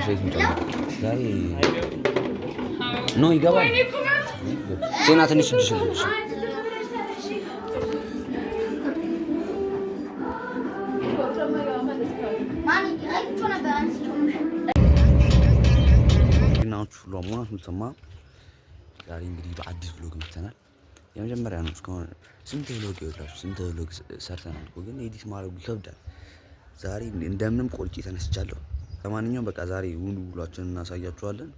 ዘይቱን ጨምር። ዛሬ ነው ይገባል። ዜና ትንሽ ትንሽ ዛሬ እንግዲህ በአዲስ ብሎግ መጥተናል። የመጀመሪያ ነው። እስካሁን ስንት ብሎግ ይወላችሁ ስንት ብሎግ ሰርተናል እኮ ግን ኤዲት ማድረጉ ይከብዳል። ዛሬ እንደምንም ቆርጬ ተነስቻለሁ። ለማንኛውም በቃ ዛሬ ውሉ ውሏችንን እናሳያችኋለን።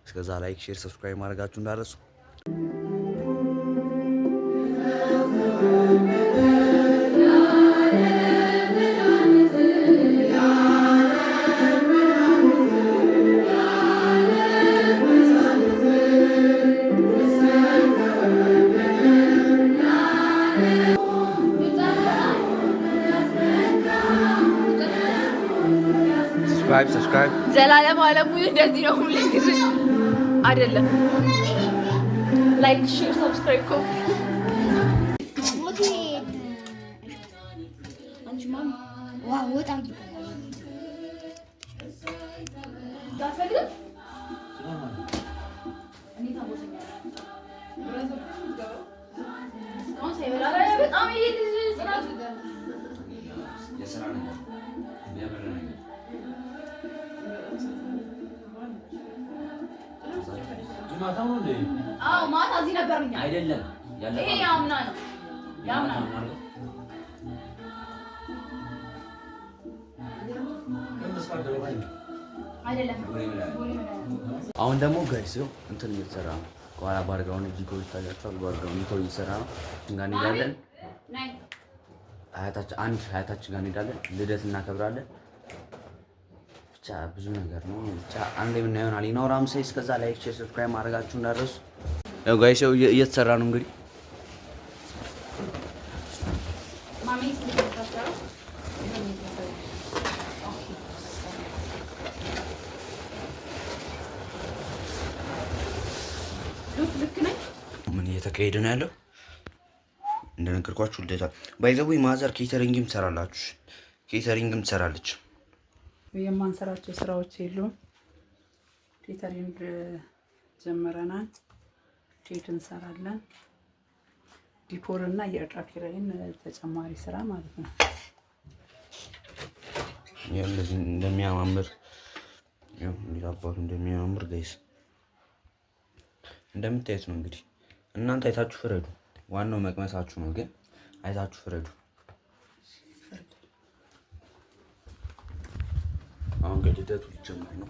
እስከዛ ላይክ፣ ሼር፣ ሰብስክራይብ ማድረጋችሁ እንዳትረሱ። ሰብስክራይብ ዘላለም አለሙ እንደዚህ ነው ሁሌ ጊዜ አይደለም። ላይክ ሼር ሰብስክራይብ ኮ ዋው ወጣ ማታ እዚህ ነበርኛ አይደለም ያለው ይሄ ያምና ነው ያምና ነው። አሁን ደግሞ ጋይስ እንትን እየተሰራ ነው። ከኋላ ባርጋውን ዲኮር ይታያችኋል። ባርጋውን ዲኮር እየተሰራ ነው። ጋር እንሄዳለን። አያታችን ጋር እንሄዳለን። ልደት እናከብራለን። ብቻ ብዙ ነገር ነው። ብቻ አንዴ ምን ይሆናል ይኖራም ሳይ እስከዛ ላይክ ሼር ሰብስክራይብ ማድረጋችሁ እንዳትረሱ። ያው ጋይስ እየተሰራ ነው እንግዲህ ማሚ ስለተሰራ ምን እየተካሄደ ነው ያለው? እንደነገርኳችሁ ልደታ ባይዘው ማዘር ኬተሪንግም ትሰራላችሁ። ኬተሪንግም ትሰራለች። የማንሰራቸው ስራዎች የሉም። ኬተሪንግ ጀመረናል። ኬክ እንሰራለን። ዲኮር እና የእቃ ኪራይን ተጨማሪ ስራ ማለት ነው። እንደዚህ እንደሚያማምር አባቱ እንደሚያማምር ጋይስ እንደምታዩት ነው። እንግዲህ እናንተ አይታችሁ ፍረዱ። ዋናው መቅመሳችሁ ነው፣ ግን አይታችሁ ፍረዱ። አሁን ልደቱ ሊጀመር ነው።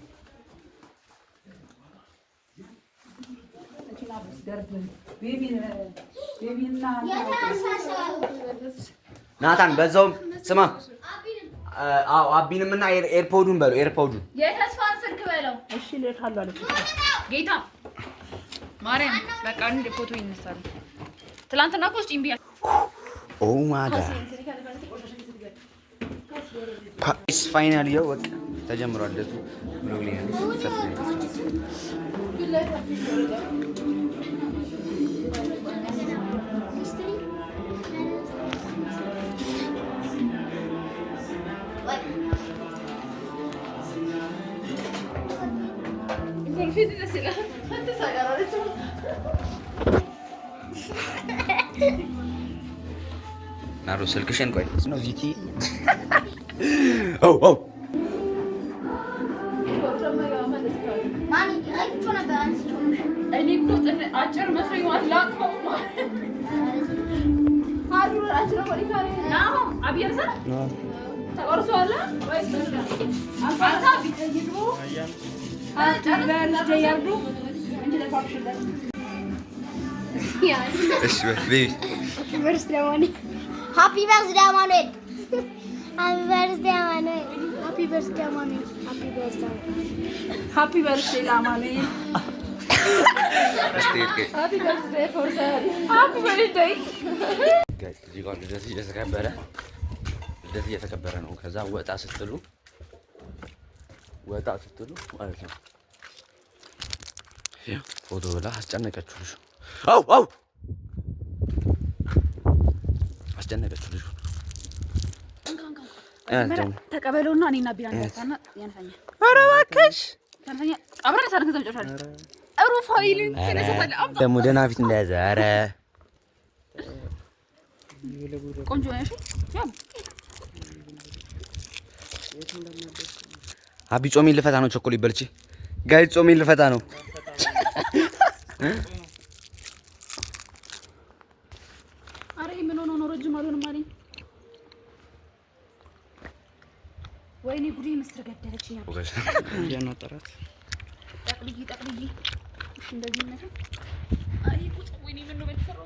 ናታን በዛውም ስማ፣ አቢንም እና ኤርፖዱን በለው። ኤርፖዱን የተስፋን ስልክ በለው። እሺ ልካለሁ አለች ጌታ ማርያም። በቃ እንደ ፎቶ ይነሳሉ። ትላንትና እኮ እስቲ እምቢ ኦ ማይ ጋድ ፓስ ፋይናል ይኸው በቃ ተጀምሯል። ለቱ ብሎግ ላይ ነው ናሩ ስልክሽን ቆይ ነው ዚቲ ኦ ኦ ማኒ አይቶ ነበር አንስቶ እኔ እኮ አጭር መስሎኝ ዋላቀው አዱራ አጭር ወዲካሪ ናው አብየርሳ ተቆርሷል ወይስ አንተ ቢተይዱ አጥራና ያርዱ እንጂ ለፋክሽለት እሺ ቤቢ በርስዴ ማኒ ሃፒ በርስዴ ማኑኤል ሃፒ በርስዴ ማኑኤል ሃፒ በርስዴ ማኑኤል ሃፒ በርስዴ ሃፒ በርስዴ ማኑኤል ሃፒ በርስዴ ፎር ሳሪ ሃፒ በርስዴ ጋይስ ዲጓን ልደት እየተከበረ ነው። ከዛ ወጣ ስትሉ ማለት ነው ፎቶ ብላ አስጨነቀችው ልጅ። አው አስጨነቀችው ልጅ። ተቀበለውና እኔና ቢራ እንጠጣና ያንፈኛ። ኧረ እባክሽ ያንፈኛ አብረን ሳልክ ዘምጨሻል። ሩፋኤልን ተነሳለ አባ ደግሞ ደህና ፊት እንደያዘ። ኧረ ቆንጆ ነሽ። አቢ ጾሜን ልፈታ ነው። ቸኮሌት በልቼ ጋይ ጾሜን ልፈታ ነው። አረ ምን ሆኖ ነው ረጅም አልሆንም አለኝ። ወይኔ ጉዴ ምስር ገደለችኝ። ያናጠራት ጠቅልይ እሺ እንደዚህ ነው። አይ ቁጥ ወይኔ ምን ነው በተሰራው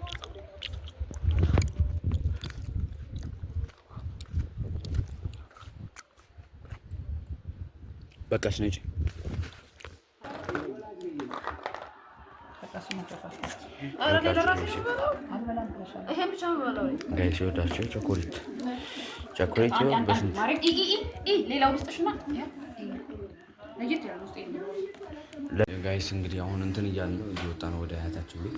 በቃሽ ነጭ ጋይስ ይወዳቸው ቸኮሌት ይወድ በስንት ሌላው ውስጥሽና ጋይስ እንግዲህ አሁን እንትን እያልን ነው እየወጣ ነው ወደ አያታችን ቤት።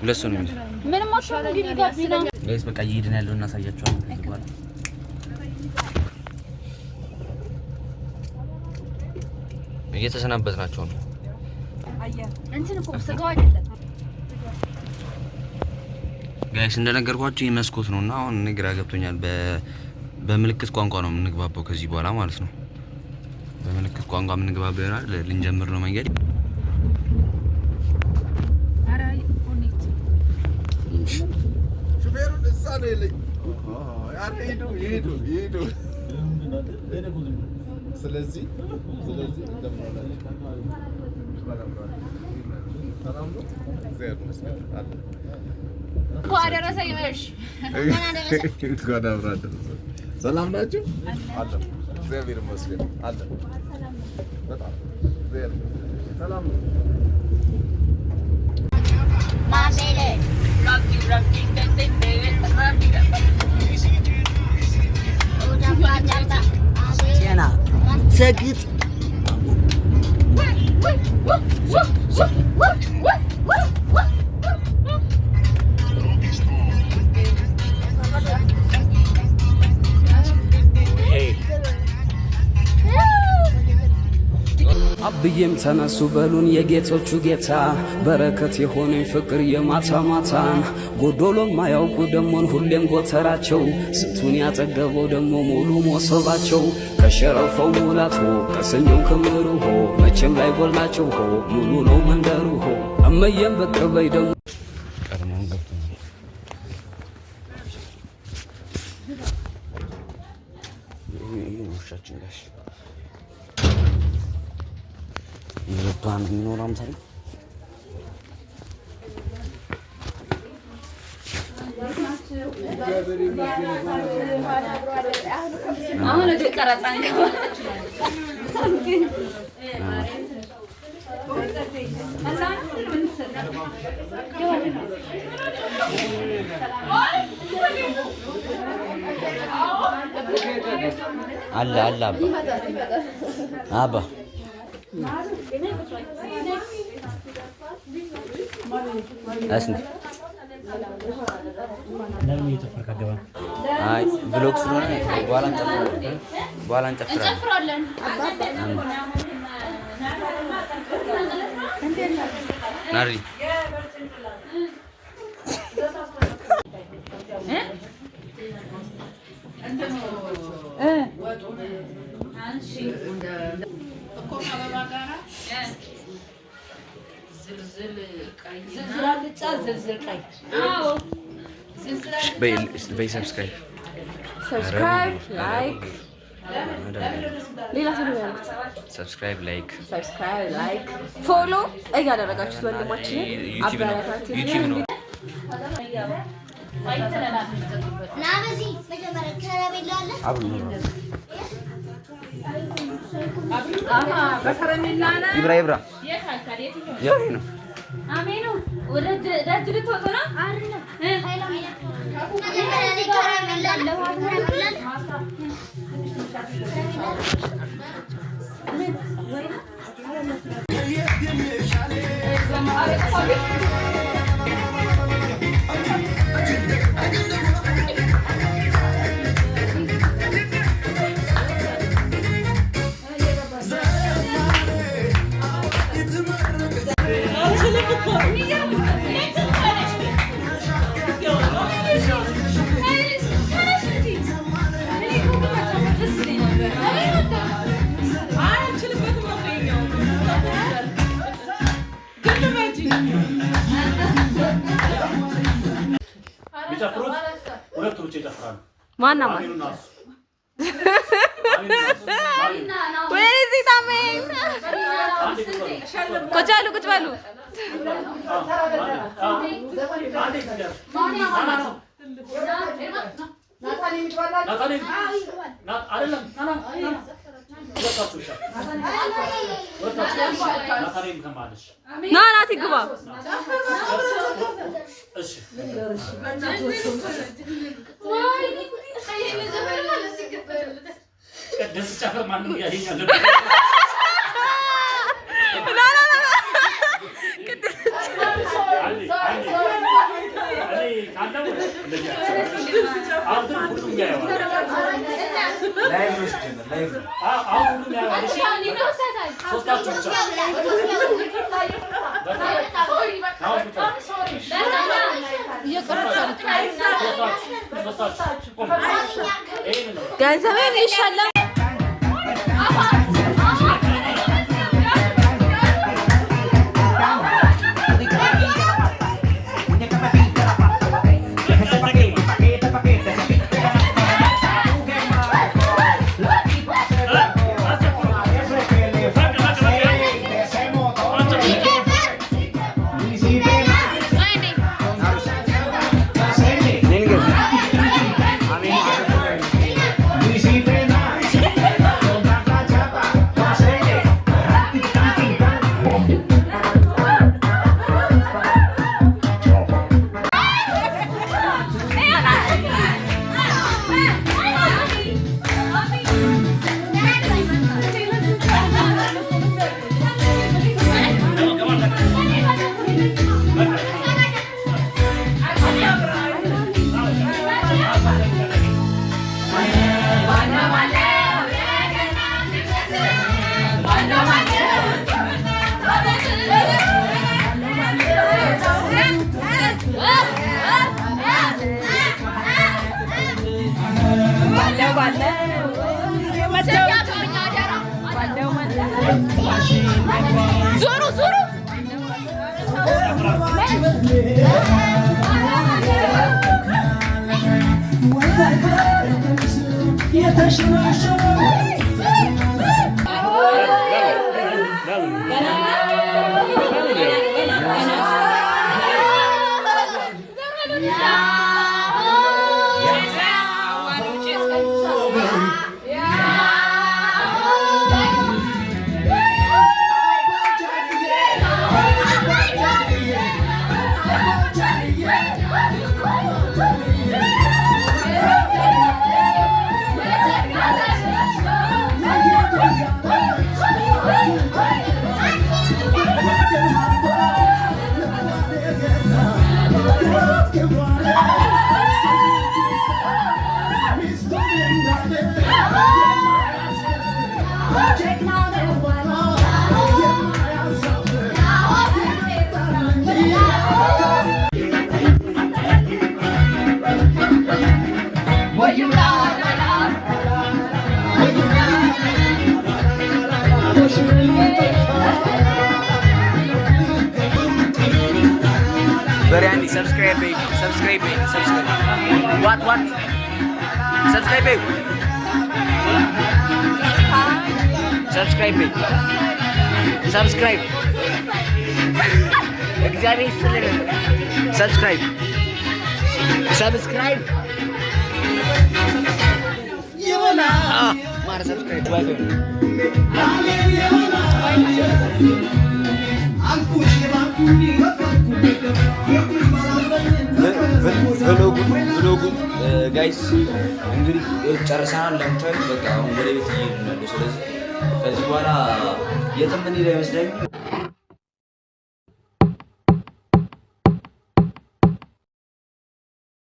ሁለት ሰው ነው የሚይዘው። ምንም አትሆንም ግን ጋቢና ጋይስ በቃ እየሄድን ያለው እናሳያቸዋለን። ከዚህ በኋላ እየተሰናበትናቸው ነው። እንትን እኮ ስጋው አይደለም ጋይስ እንደነገርኳችሁ ይህ መስኮት ነውና አሁን ግራ ገብቶኛል። በምልክት ቋንቋ ነው የምንግባባው ከዚህ በኋላ ማለት ነው። በምልክት ቋንቋ የምንግባባው ይሆናል። ልንጀምር ነው መንገድ። ሹፌሩን እዛ ነው የለኝ። ይሄዱ ስለዚህ ሰላም ናችሁ? አለ እግዚአብሔር ይመስገን አለ። በጣም ሰላም ነው። ሰግጥ አብዬም ተነሱ በሉን የጌቶቹ ጌታ በረከት የሆነኝ ፍቅር የማታ ማታን ጎዶሎም ማያውቁ ደሞን ሁሌም ጎተራቸው ስንቱን ያጠገበው ደሞ ሙሉ ሞሰባቸው ከሸረፈው ሙላት ሆ ከሰኞው ክምሩ ሆ መቼም ላይ ጎልናቸው ሆ ሙሉ ነው መንደሩ ሆ እመየም በቅበይ ደሞ ቀድሞን ገብቶ ይሄ ውሻችን ጋሽ ይወጣን የሚኖር አምሳሌ አሁን ወደ ቀረጻን አለ አባ አስንት አይ ብሎክ ስለሆነ በኋላ እንጨፍራለን። ናሪ ሰብስክራይብ ላይክ ሌላ ሰው ያለው ሰብስክራይብ ላይክ ፎሎ እያደረጋችሁት ወንድማችን ዩቲዩብ ነው። ናበዚ መጀመሪያ ከረሜላ አለ በከረሜላ ነው ይብራ የት ነው አሜኑ ወደ ዳጅ ልትወጡ ነው አይደል? መጀመሪያ ከረሜላ አለ ወይ ማና Where is it, Amin? ቁጭ በሉ ናቲ ግባ ደስ ጨፈር ማንም ያየኛል ገንዘቤን ይሻላል Biryani, subscribe baby, subscribe baby, subscribe. What? Subscribe baby. Subscribe baby. Subscribe. Exactly. Subscribe. Subscribe. Mara subscribe. vlogun ጋይስ እንግዲህ ጨርሰናል። ለምታዩት በቃ አሁን ወደ ቤት እየሄድን ነው። ስለዚህ ከዚህ በኋላ የትም እንሄድ አይመስለኝም።